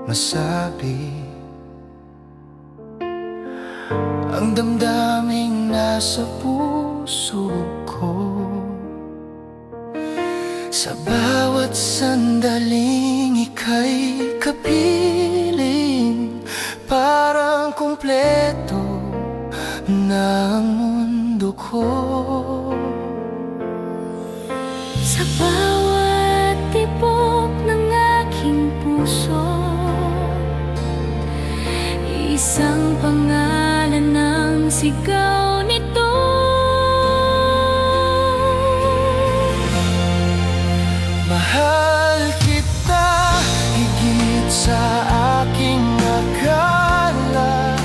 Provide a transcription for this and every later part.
masabi ang damdaming nasa puso ko. Sa bawat sandaling ika'y kapiling, parang kumpleto na ang mundo ko. Sa bawat tibok ng aking puso, isang pangalan ang sigaw nito. Mahal kita higit sa aking akala.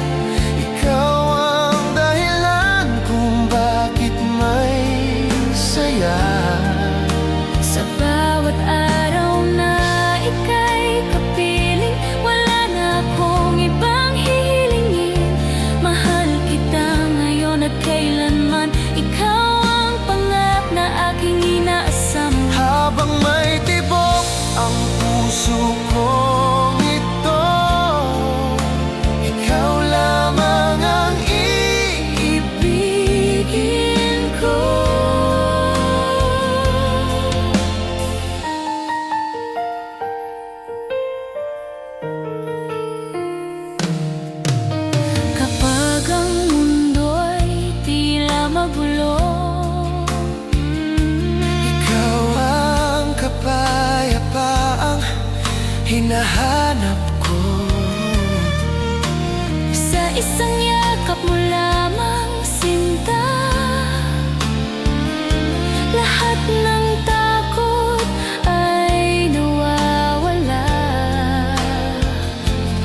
Ikaw ang dahilan kung bakit may saya. Sa bawat araw na ika'y kapiling, wala na akong ibang hihilingin. Mahal kita ngayon at kailanman, ikaw ang pangarap na aking inaasam. Habang may tibok ang puso kong ito, ikaw lamang ang iibigin ko. Kapag ang mundo'y tila magulo, Ikaw ang kapayapaang hinahanap ko. sa isang yakap mo lamang, sinta, lahat ng takot ay nawawala.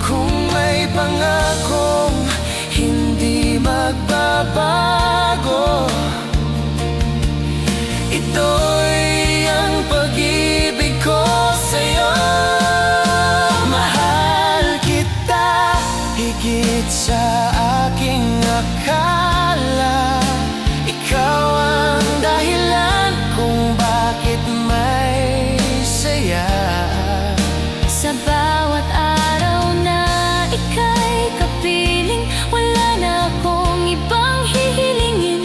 Kung may pangakong hindi magbabago, ito'y ang pag-ibig ko sa'yo. Mahal kita higit sa aking akala. Ikaw ang dahilan kung bakit may saya. Sa bawat araw na ika'y kapiling, wala na akong ibang hihilingin.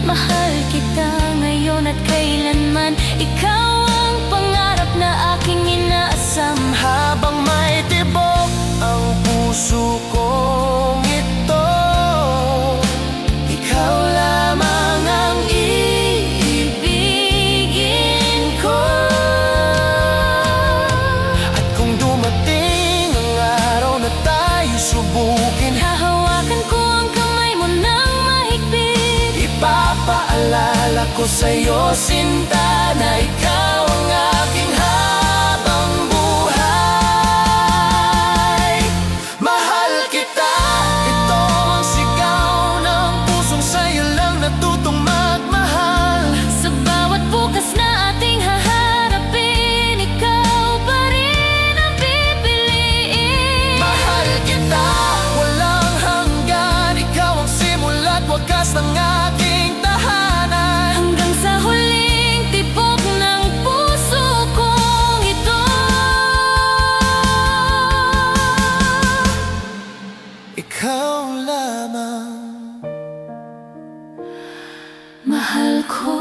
Mahal kita ngayon at kailanman, ikaw ang pangarap na aking inaasam. Habang may tibok ang puso kong ito, ikaw lamang ang iibigin ko. At kung dumating ang araw na tayo subukin, Hahawakan ko ang kamay mo ng mahigpit. ipapaalala ko sa'yo, sinta, na ikaw ang aking habang buhay. Mahal kita, ito ang sigaw ng pusong sa'yo lang natutong magmahal. Sa bawat bukas na ating haharapin, ikaw pa rin ang pipiliin. Mahal kita, walang hanggan, ikaw ang simula't wakas ng aking tahanan. Hanggang sa huling tibok ng puso kong ito, Ikaw lamang mahal ko.